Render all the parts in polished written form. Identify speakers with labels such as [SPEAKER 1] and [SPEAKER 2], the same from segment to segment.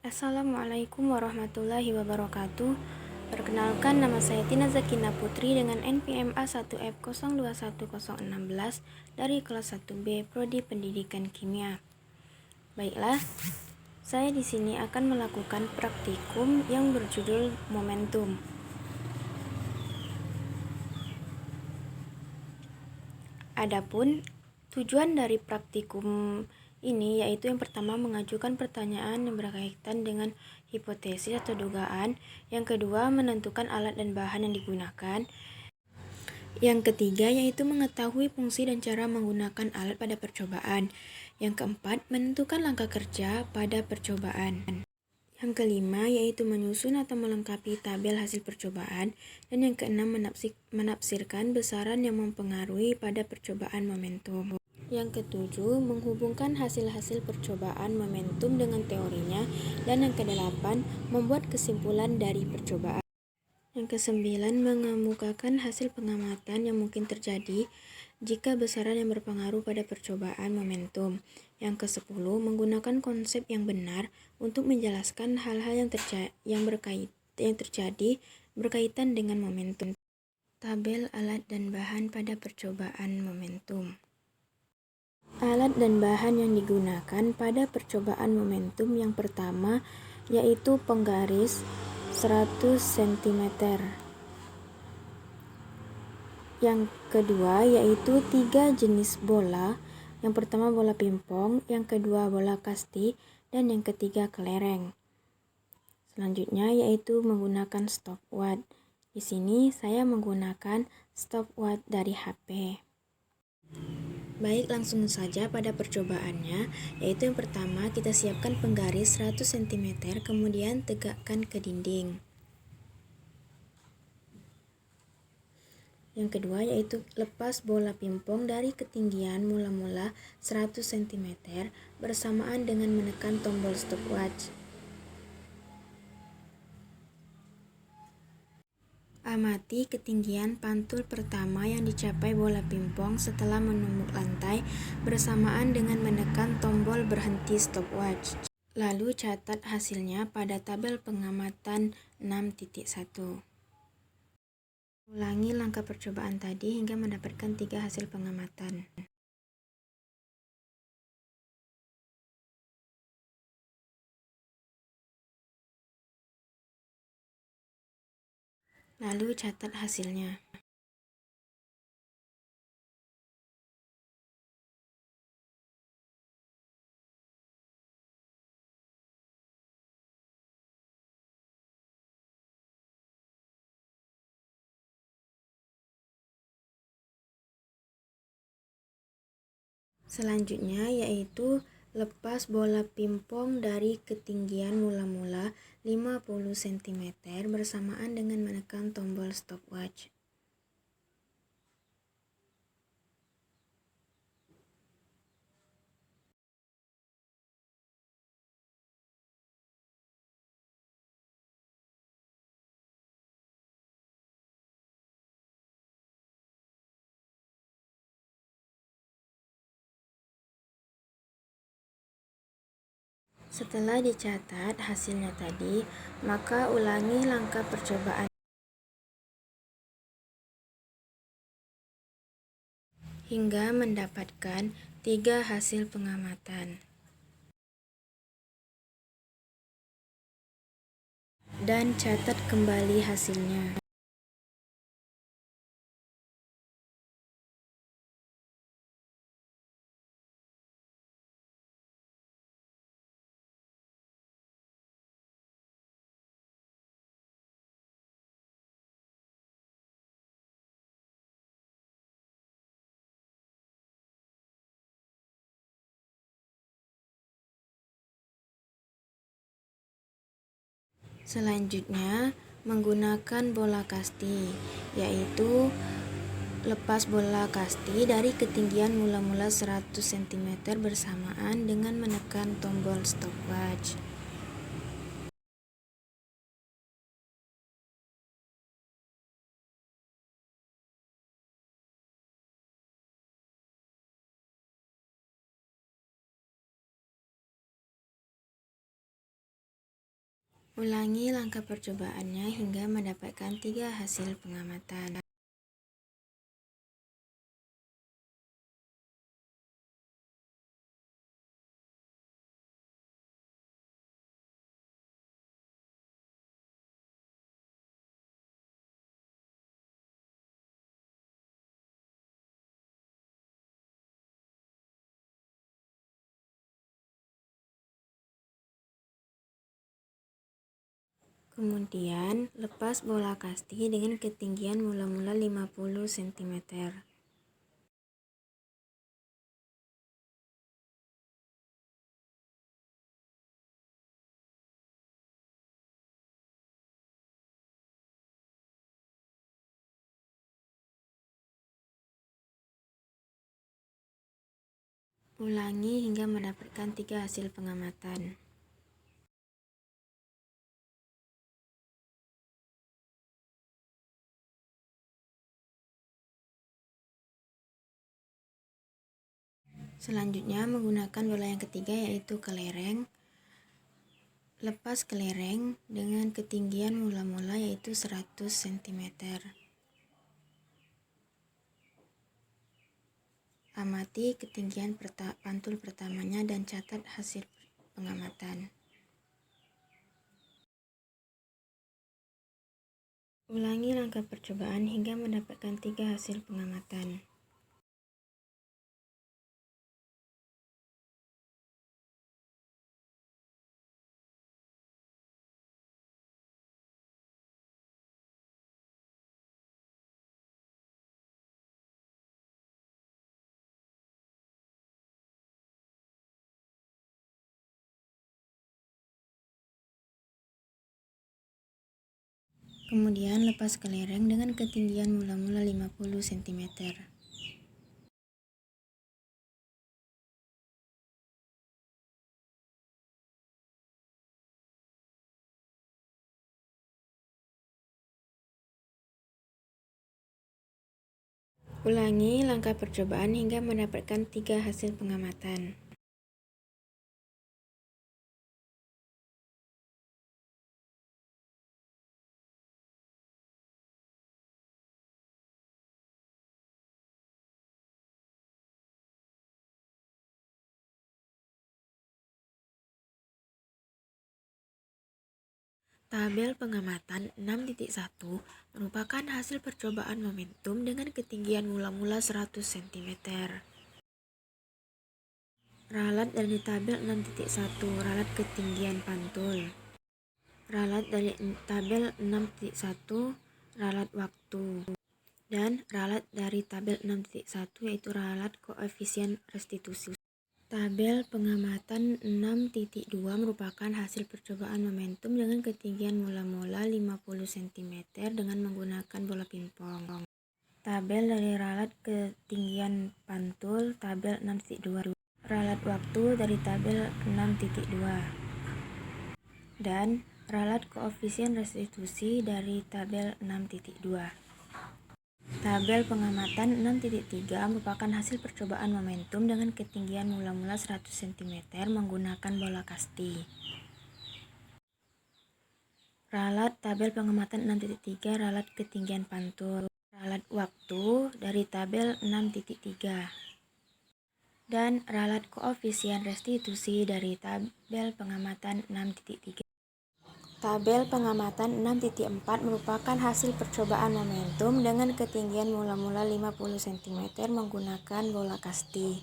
[SPEAKER 1] Assalamualaikum warahmatullahi wabarakatuh. Perkenalkan, nama saya Tina Zakina Putri dengan NPM A1F021016 dari kelas 1B Prodi Pendidikan Kimia. Baiklah, saya di sini akan melakukan praktikum yang berjudul Momentum. Adapun tujuan dari praktikum ini yaitu yang pertama mengajukan pertanyaan yang berkaitan dengan hipotesis atau dugaan, yang kedua menentukan alat dan bahan yang digunakan, yang ketiga yaitu mengetahui fungsi dan cara menggunakan alat pada percobaan, yang keempat menentukan langkah kerja pada percobaan, yang kelima yaitu menyusun atau melengkapi tabel hasil percobaan, dan yang keenam menafsirkan besaran yang mempengaruhi pada percobaan momentum. Yang ketujuh, menghubungkan hasil-hasil percobaan momentum dengan teorinya, dan yang kedelapan, membuat kesimpulan dari percobaan. Yang kesembilan, mengemukakan hasil pengamatan yang mungkin terjadi jika besaran yang berpengaruh pada percobaan momentum. Yang kesepuluh, menggunakan konsep yang benar untuk menjelaskan hal-hal yang terjadi berkaitan dengan momentum. Tabel alat dan bahan pada percobaan momentum. Alat dan bahan yang digunakan pada percobaan momentum yang pertama yaitu penggaris 100 cm. Yang kedua yaitu 3 jenis bola. Yang pertama bola pingpong, yang kedua bola kasti, dan yang ketiga kelereng. Selanjutnya yaitu menggunakan stopwatch. Di sini saya menggunakan stopwatch dari HP. Baik, langsung saja pada percobaannya, yaitu yang pertama kita siapkan penggaris 100 cm, kemudian tegakkan ke dinding. Yang kedua yaitu lepas bola pingpong dari ketinggian mula-mula 100 cm bersamaan dengan menekan tombol stopwatch. Amati ketinggian pantul pertama yang dicapai bola pingpong setelah menumbuk lantai bersamaan dengan menekan tombol berhenti stopwatch. Lalu catat hasilnya pada tabel pengamatan 6.1. Ulangi langkah percobaan tadi hingga mendapatkan 3 hasil pengamatan. Lalu catat hasilnya. Selanjutnya yaitu lepas bola pingpong dari ketinggian mula-mula 50 cm bersamaan dengan menekan tombol stopwatch. Setelah dicatat hasilnya tadi, maka ulangi langkah percobaan hingga mendapatkan 3 hasil pengamatan. Dan catat kembali hasilnya. Selanjutnya, menggunakan bola kasti, yaitu lepas bola kasti dari ketinggian mula-mula 100 cm bersamaan dengan menekan tombol stopwatch. Ulangi langkah percobaannya hingga mendapatkan 3 hasil pengamatan. Kemudian, lepas bola kasti dengan ketinggian mula-mula 50 cm. Ulangi hingga mendapatkan 3 hasil pengamatan. Selanjutnya menggunakan bola yang ketiga yaitu kelereng. Lepas kelereng dengan ketinggian mula-mula yaitu 100 cm. Amati ketinggian pantul pertamanya dan catat hasil pengamatan. Ulangi langkah percobaan hingga mendapatkan 3 hasil pengamatan. Kemudian lepas kelereng dengan ketinggian mula-mula 50 cm. Ulangi langkah percobaan hingga mendapatkan 3 hasil pengamatan. Tabel pengamatan 6.1 merupakan hasil percobaan momentum dengan ketinggian mula-mula 100 cm. Ralat dari tabel 6.1, ralat ketinggian pantul. Ralat dari tabel 6.1, ralat waktu. Dan ralat dari tabel 6.1 yaitu ralat koefisien restitusi. Tabel pengamatan 6.2 merupakan hasil percobaan momentum dengan ketinggian mula-mula 50 cm dengan menggunakan bola pingpong. Tabel dari ralat ketinggian pantul tabel 6.2. Ralat waktu dari tabel 6.2. Dan ralat koefisien restitusi dari tabel 6.2. Tabel pengamatan 6.3 merupakan hasil percobaan momentum dengan ketinggian mula-mula 100 cm menggunakan bola kasti. Ralat tabel pengamatan 6.3 ralat ketinggian pantul. Ralat waktu dari tabel 6.3. Dan ralat koefisien restitusi dari tabel pengamatan 6.3. Tabel pengamatan 6.4 merupakan hasil percobaan momentum dengan ketinggian mula-mula 50 cm menggunakan bola kasti.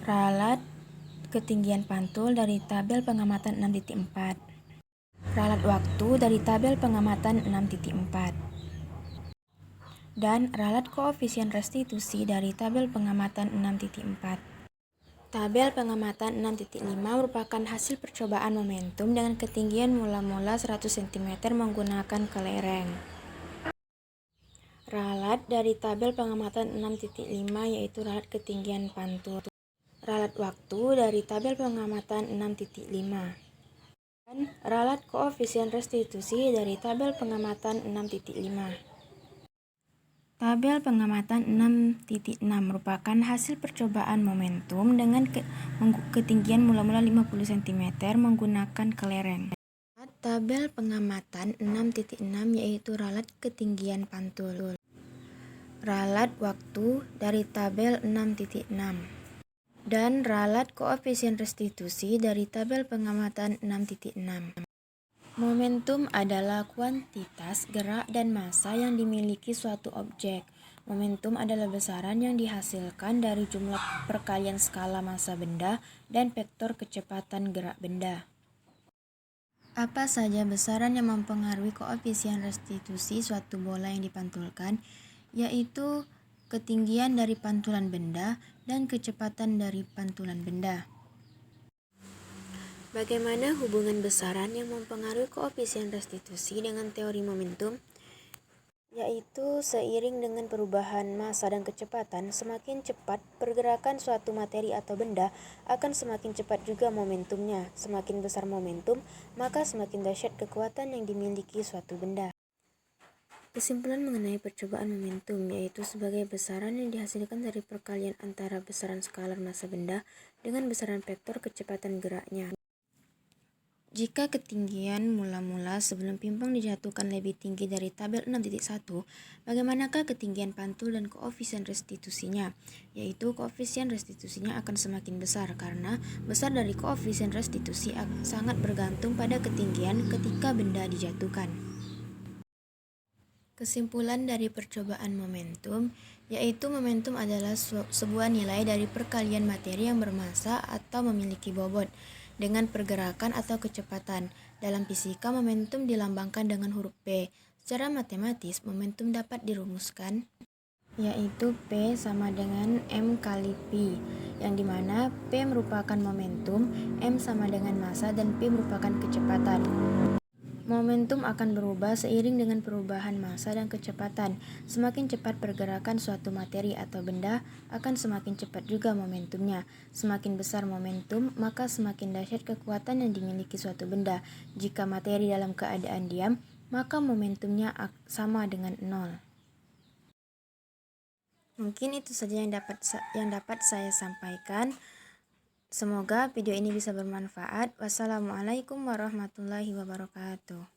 [SPEAKER 1] Ralat ketinggian pantul dari tabel pengamatan 6.4. Ralat waktu dari tabel pengamatan 6.4. Dan ralat koefisien restitusi dari tabel pengamatan 6.4. Tabel pengamatan 6.5 merupakan hasil percobaan momentum dengan ketinggian mula-mula 100 cm menggunakan kelereng. Ralat dari tabel pengamatan 6.5 yaitu ralat ketinggian pantul. Ralat waktu dari tabel pengamatan 6.5. Dan ralat koefisien restitusi dari tabel pengamatan 6.5. Tabel pengamatan 6.6 merupakan hasil percobaan momentum dengan ketinggian mula-mula 50 cm menggunakan kelereng. Tabel pengamatan 6.6 yaitu ralat ketinggian pantul. Ralat waktu dari tabel 6.6 dan ralat koefisien restitusi dari tabel pengamatan 6.6. Momentum adalah kuantitas gerak dan massa yang dimiliki suatu objek. Momentum adalah besaran yang dihasilkan dari jumlah perkalian skala massa benda dan vektor kecepatan gerak benda. Apa saja besaran yang mempengaruhi koefisien restitusi suatu bola yang dipantulkan, yaitu ketinggian dari pantulan benda dan kecepatan dari pantulan benda. Bagaimana hubungan besaran yang mempengaruhi koefisien restitusi dengan teori momentum? Yaitu seiring dengan perubahan massa dan kecepatan, semakin cepat pergerakan suatu materi atau benda, akan semakin cepat juga momentumnya. Semakin besar momentum, maka semakin dahsyat kekuatan yang dimiliki suatu benda. Kesimpulan mengenai percobaan momentum yaitu sebagai besaran yang dihasilkan dari perkalian antara besaran skalar massa benda dengan besaran vektor kecepatan geraknya. Jika ketinggian mula-mula sebelum pingpong dijatuhkan lebih tinggi dari tabel 6.1, bagaimanakah ketinggian pantul dan koefisien restitusinya? Yaitu koefisien restitusinya akan semakin besar karena besar dari koefisien restitusi sangat bergantung pada ketinggian ketika benda dijatuhkan. Kesimpulan dari percobaan momentum, yaitu momentum adalah sebuah nilai dari perkalian materi yang bermassa atau memiliki bobot dengan pergerakan atau kecepatan. Dalam fisika, momentum dilambangkan dengan huruf P. Secara matematis, momentum dapat dirumuskan yaitu P sama dengan M kali P, yang dimana P merupakan momentum, M sama dengan massa, dan P merupakan kecepatan. Momentum akan berubah seiring dengan perubahan massa dan kecepatan. Semakin cepat pergerakan suatu materi atau benda, akan semakin cepat juga momentumnya. Semakin besar momentum, maka semakin dahsyat kekuatan yang dimiliki suatu benda. Jika materi dalam keadaan diam, maka momentumnya sama dengan 0. Mungkin itu saja yang dapat saya sampaikan. Semoga video ini bisa bermanfaat. Wassalamualaikum warahmatullahi wabarakatuh.